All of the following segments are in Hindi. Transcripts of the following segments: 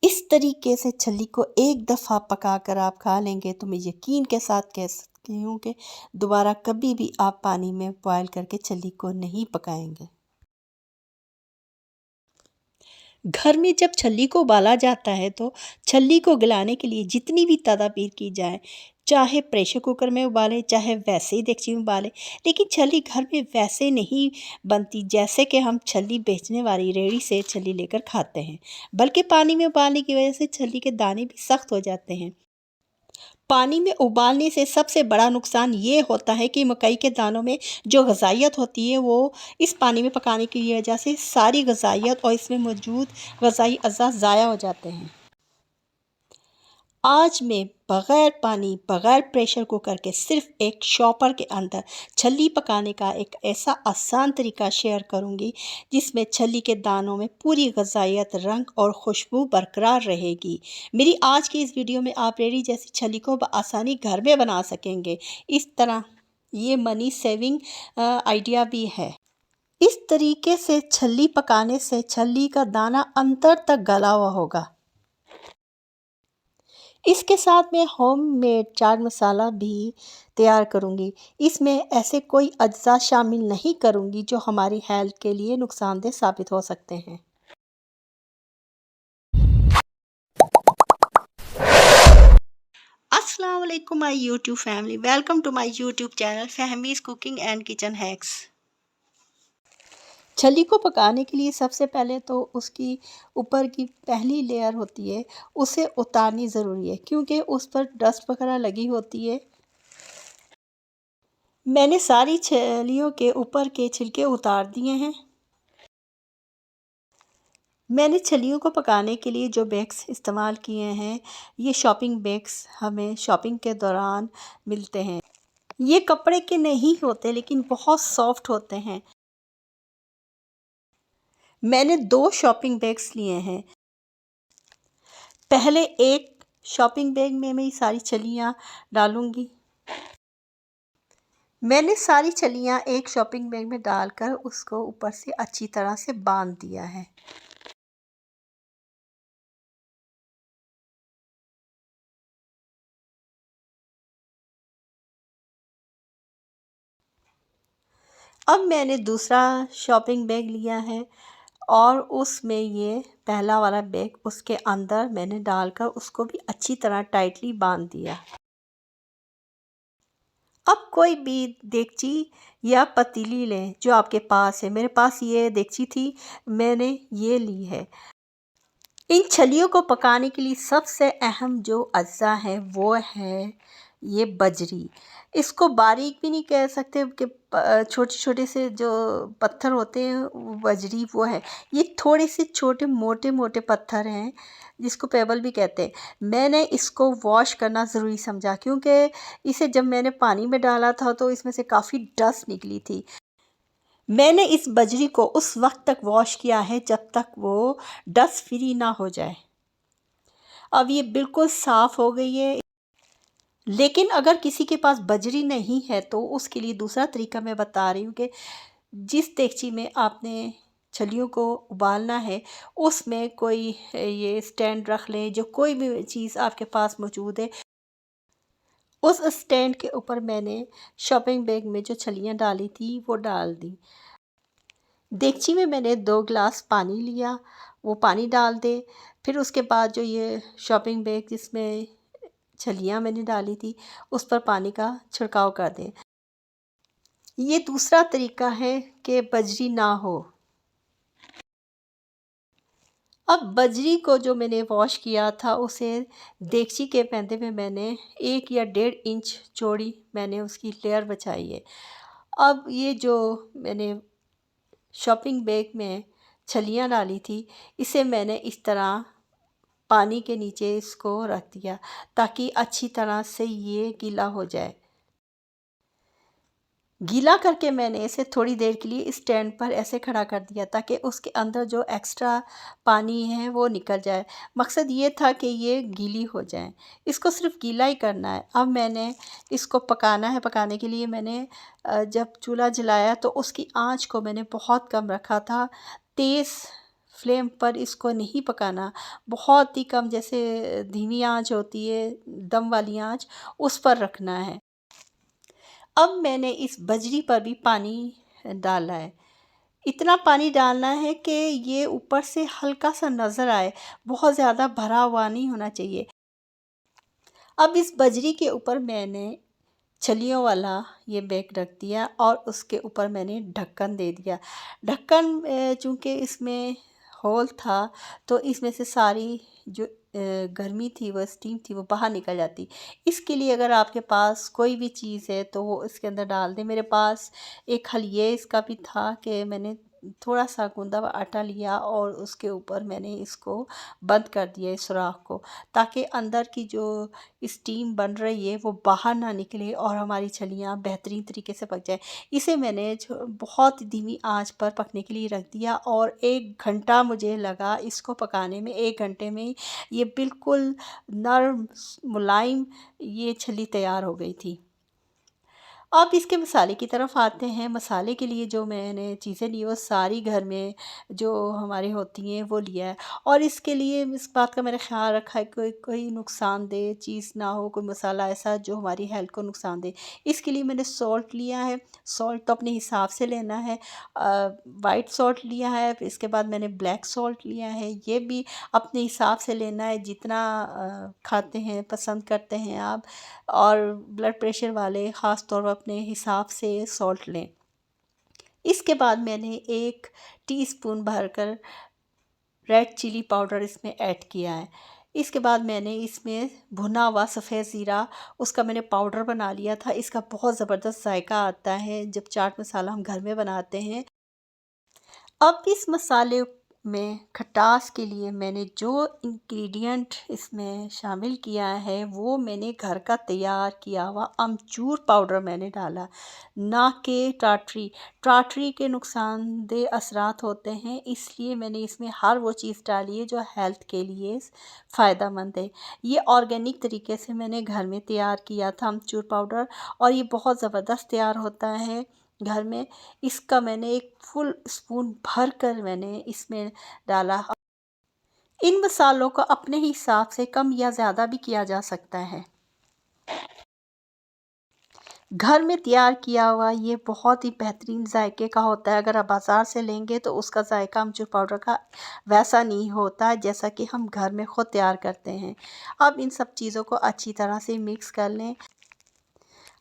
इस तरीके से छल्ली को एक दफ़ा पकाकर आप खा लेंगे तो मैं यकीन के साथ कह सकती हूँ कि दोबारा कभी भी आप पानी में बॉयल करके छल्ली को नहीं पकाएंगे। घर में जब छल्ली को उबाला जाता है तो छल्ली को गलाने के लिए जितनी भी तदाबीर की जाए, चाहे प्रेशर कुकर में उबालें चाहे वैसे ही देगची में उबालें, लेकिन छल्ली घर में वैसे नहीं बनती जैसे कि हम छल्ली बेचने वाली रेहड़ी से छल्ली लेकर खाते हैं, बल्कि पानी में उबालने की वजह से छल्ली के दाने भी सख्त हो जाते हैं। पानी में उबालने से सबसे बड़ा नुकसान ये होता है कि मकई के दानों में जो ग़िज़ाइयत होती है वो इस पानी में पकाने की वजह से सारी ग़िज़ाइयत और इसमें मौजूद ग़िज़ाई अज़ा ज़ाया हो जाते हैं। आज मैं बग़ैर पानी बग़ैर प्रेशर कुकर के सिर्फ़ एक शॉपर के अंदर छल्ली पकाने का एक ऐसा आसान तरीका शेयर करूंगी जिसमें छल्ली के दानों में पूरी ग़िज़ाइयत, रंग और खुशबू बरकरार रहेगी। मेरी आज की इस वीडियो में आप रेहड़ी जैसी छल्ली को बआसानी घर में बना सकेंगे। इस तरह ये मनी सेविंग आइडिया भी है। इस तरीके से छल्ली पकाने से छल्ली का दाना अंदर तक गला हुआ होगा। इसके साथ मैं होममेड चाट मसाला भी तैयार करूंगी। इसमें ऐसे कोई अज्जा शामिल नहीं करूंगी जो हमारी हेल्थ के लिए नुकसानदेह साबित हो सकते हैं। अस्सलाम वालेकुम my YouTube family, welcome to my YouTube channel Fahmi's cooking and kitchen hacks. छल्ली को पकाने के लिए सबसे पहले तो उसकी ऊपर की पहली लेयर होती है उसे उतारनी ज़रूरी है क्योंकि उस पर डस्ट वगैरह लगी होती है। मैंने सारी छलियों के ऊपर के छिलके उतार दिए हैं। मैंने छलियों को पकाने के लिए जो बैग्स इस्तेमाल किए हैं ये शॉपिंग बैग्स हमें शॉपिंग के दौरान मिलते हैं। ये कपड़े के नहीं होते लेकिन बहुत सॉफ्ट होते हैं। मैंने 2 शॉपिंग बैग्स लिए हैं। पहले एक शॉपिंग बैग में मैं सारी छलियाँ डालूँगी। मैंने सारी छलियाँ एक शॉपिंग बैग में डालकर उसको ऊपर से अच्छी तरह से बांध दिया है। अब मैंने दूसरा शॉपिंग बैग लिया है और उसमें ये पहला वाला बैग उसके अंदर मैंने डालकर उसको भी अच्छी तरह टाइटली बांध दिया। अब कोई भी देगची या पतीली लें जो आपके पास है। मेरे पास ये देगची थी, मैंने ये ली है। इन छलियों को पकाने के लिए सबसे अहम जो अज्जा है वो है ये बजरी। इसको बारीक भी नहीं कह सकते कि छोटे छोटे से जो पत्थर होते हैं वो बजरी वो है। ये थोड़े से छोटे मोटे मोटे पत्थर हैं जिसको पेबल भी कहते हैं। मैंने इसको वॉश करना ज़रूरी समझा क्योंकि इसे जब मैंने पानी में डाला था तो इसमें से काफ़ी डस्ट निकली थी। मैंने इस बजरी को उस वक्त तक वॉश किया है जब तक वो डस्ट फ्री ना हो जाए। अब ये बिल्कुल साफ़ हो गई है। लेकिन अगर किसी के पास बजरी नहीं है तो उसके लिए दूसरा तरीका मैं बता रही हूँ कि जिस देगची में आपने छलियों को उबालना है उसमें कोई ये स्टैंड रख लें, जो कोई भी चीज़ आपके पास मौजूद है। उस स्टैंड के ऊपर मैंने शॉपिंग बैग में जो छलियाँ डाली थी वो डाल दी। देगची में मैंने 2 गिलास पानी लिया, वो पानी डाल दें। फिर उसके बाद जो ये शॉपिंग बैग जिसमें छलियाँ मैंने डाली थी उस पर पानी का छिड़काव कर दें। ये दूसरा तरीका है कि बजरी ना हो। अब बजरी को जो मैंने वॉश किया था उसे देगची के पैंदे में मैंने 1 या 1.5 इंच चौड़ी मैंने उसकी लेयर बिछाई है। अब ये जो मैंने शॉपिंग बैग में छलियाँ डाली थी इसे मैंने इस तरह पानी के नीचे इसको रख दिया ताकि अच्छी तरह से ये गीला हो जाए। गीला करके मैंने इसे थोड़ी देर के लिए स्टैंड पर ऐसे खड़ा कर दिया ताकि उसके अंदर जो एक्स्ट्रा पानी है वो निकल जाए। मकसद ये था कि ये गीली हो जाए। इसको सिर्फ गीला ही करना है। अब मैंने इसको पकाना है। पकाने के लिए मैंने जब चूल्हा जलाया तो उसकी आंच को मैंने बहुत कम रखा था। तेज़ फ्लेम पर इसको नहीं पकाना, बहुत ही कम, जैसे धीमी आंच होती है दम वाली आंच, उस पर रखना है। अब मैंने इस बजरी पर भी पानी डाला है। इतना पानी डालना है कि ये ऊपर से हल्का सा नज़र आए, बहुत ज़्यादा भरा हुआ नहीं होना चाहिए। अब इस बजरी के ऊपर मैंने छलियों वाला ये बैग रख दिया और उसके ऊपर मैंने ढक्कन दे दिया। ढक्कन चूँकि इसमें होल था, तो इसमें से सारी जो गर्मी थी, वो स्टीम थी, वो बाहर निकल जाती। इसके लिए अगर आपके पास कोई भी चीज़ है तो वो इसके अंदर डाल दें। मेरे पास एक हलिये इसका भी था कि मैंने थोड़ा सा गूंदा हुआ आटा लिया और उसके ऊपर मैंने इसको बंद कर दिया इस सुराख को, ताकि अंदर की जो स्टीम बन रही है वो बाहर ना निकले और हमारी छलियाँ बेहतरीन तरीके से पक जाए। इसे मैंने बहुत धीमी आंच पर पकने के लिए रख दिया और 1 घंटा मुझे लगा इसको पकाने में। 1 घंटे में ये बिल्कुल नर्म मुलायम ये छली तैयार हो गई थी। अब इसके मसाले की तरफ आते हैं। मसाले के लिए जो मैंने चीज़ें ली वो सारी घर में जो हमारी होती हैं वो लिया है, और इसके लिए इस बात का मैंने ख़्याल रखा है कोई कोई नुकसानदेह चीज़ ना हो, कोई मसाला ऐसा जो हमारी हेल्थ को नुकसान दे। इसके लिए मैंने सॉल्ट लिया है। सॉल्ट तो अपने हिसाब से लेना है। वाइट सॉल्ट लिया है, फिर इसके बाद मैंने ब्लैक सॉल्ट लिया है। ये भी अपने हिसाब से लेना है, जितना खाते हैं पसंद करते हैं आप। और ब्लड प्रेशर वाले ख़ास तौर पर अपने हिसाब से सॉल्ट लें। इसके बाद मैंने 1 टीस्पून भरकर रेड चिली पाउडर इसमें ऐड किया है। इसके बाद मैंने इसमें भुना हुआ सफ़ेद ज़ीरा, उसका मैंने पाउडर बना लिया था। इसका बहुत ज़बरदस्त जायका आता है जब चाट मसाला हम घर में बनाते हैं। अब इस मसाले में खटास के लिए मैंने जो इंग्रेडिएंट इसमें शामिल किया है वो मैंने घर का तैयार किया हुआ अमचूर पाउडर मैंने डाला, ना कि टाटरी। टाटरी के नुकसानदेह असरात होते हैं, इसलिए मैंने इसमें हर वो चीज़ डाली है जो हेल्थ के लिए फ़ायदेमंद है। ये ऑर्गेनिक तरीके से मैंने घर में तैयार किया था अमचूर पाउडर, और ये बहुत ज़बरदस्त तैयार होता है घर में। इसका मैंने 1 फुल स्पून भर कर मैंने इसमें डाला। इन मसालों को अपने हिसाब से कम या ज़्यादा भी किया जा सकता है। घर में तैयार किया हुआ ये बहुत ही बेहतरीन जायके का होता है। अगर आप बाज़ार से लेंगे तो उसका जायका अमचूर पाउडर का वैसा नहीं होता जैसा कि हम घर में ख़ुद तैयार करते हैं। अब इन सब चीज़ों को अच्छी तरह से मिक्स कर लें।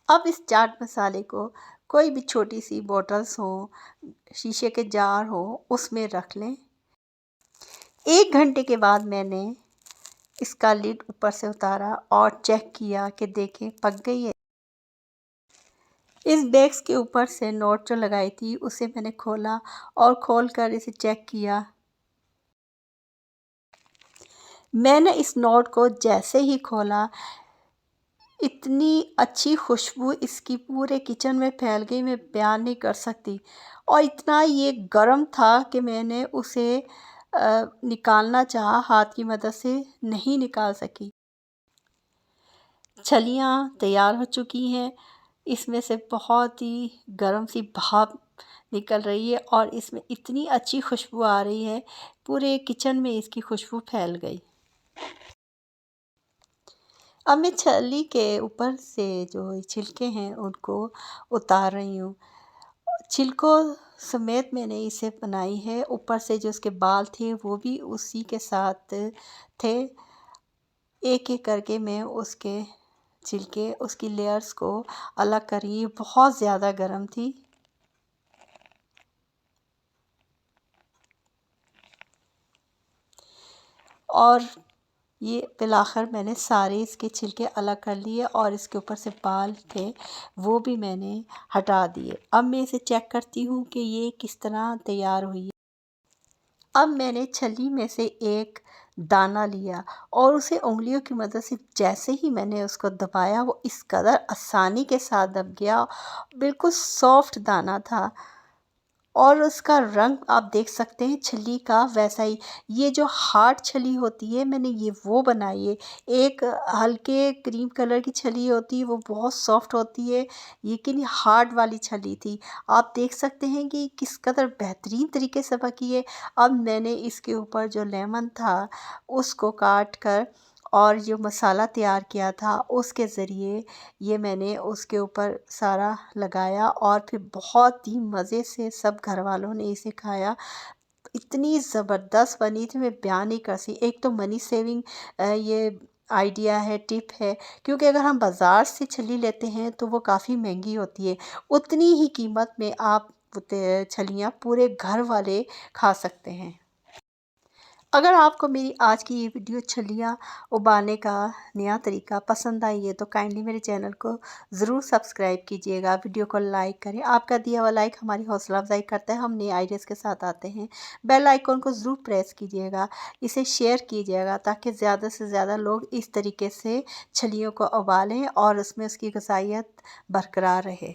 अब इस चाट मसाले को कोई भी छोटी सी बॉटल्स हो, शीशे के जार हो, उसमें रख लें। 1 घंटे के बाद मैंने इसका लिड ऊपर से उतारा और चेक किया कि देखें पक गई है। इस बैग्स के ऊपर से नोट जो लगाई थी उसे मैंने खोला और खोल कर इसे चेक किया। मैंने इस नोट को जैसे ही खोला, इतनी अच्छी खुशबू इसकी पूरे किचन में फैल गई, मैं बयान नहीं कर सकती। और इतना ये गर्म था कि मैंने उसे निकालना चाहा, हाथ की मदद से नहीं निकाल सकी। छलियाँ तैयार हो चुकी हैं। इसमें से बहुत ही गर्म सी भाप निकल रही है और इसमें इतनी अच्छी खुशबू आ रही है, पूरे किचन में इसकी खुशबू फैल गई। अब मैं छली के ऊपर से जो छिलके हैं उनको उतार रही हूँ। छिलकों समेत मैंने इसे बनाई है। ऊपर से जो उसके बाल थे वो भी उसी के साथ थे। एक-एक करके मैं उसके छिलके, उसकी लेयर्स को अलग कर रही हूँ। बहुत ज़्यादा गर्म थी। और ये बिलाखिर मैंने सारे इसके छिलके अलग कर लिए और इसके ऊपर से बाल थे वो भी मैंने हटा दिए। अब मैं इसे चेक करती हूँ कि ये किस तरह तैयार हुई है। अब मैंने छली में से एक दाना लिया और उसे उंगलियों की मदद से जैसे ही मैंने उसको दबाया, वो इस कदर आसानी के साथ दब गया, बिल्कुल सॉफ्ट दाना था। और उसका रंग आप देख सकते हैं छली का वैसा ही। ये जो हार्ड छली होती है मैंने ये वो बनाई है। एक हल्के क्रीम कलर की छली होती है वो बहुत सॉफ्ट होती है, लेकिन ये हार्ड वाली छली थी। आप देख सकते हैं कि किस कदर बेहतरीन तरीके से पकी है। अब मैंने इसके ऊपर जो लेमन था उसको काट कर और जो मसाला तैयार किया था उसके ज़रिए ये मैंने उसके ऊपर सारा लगाया और फिर बहुत ही मज़े से सब घर वालों ने इसे खाया। इतनी ज़बरदस्त बनी थी मैं बयान नहीं कर सकती। एक तो मनी सेविंग ये आइडिया है, टिप है, क्योंकि अगर हम बाज़ार से छली लेते हैं तो वो काफ़ी महंगी होती है। उतनी ही कीमत में आप छलियाँ पूरे घर वाले खा सकते हैं। अगर आपको मेरी आज की ये वीडियो छलियाँ उबालने का नया तरीका पसंद आई है तो काइंडली मेरे चैनल को ज़रूर सब्सक्राइब कीजिएगा, वीडियो को लाइक करें। आपका दिया हुआ लाइक हमारी हौसला अफजाई करता है, हम नए आइडियाज़ के साथ आते हैं। बेल आइकॉन को ज़रूर प्रेस कीजिएगा, इसे शेयर कीजिएगा ताकि ज़्यादा से ज़्यादा लोग इस तरीके से छलियों को उबालें और उसमें उसकी ग़िज़ाइयत बरकरार रहे।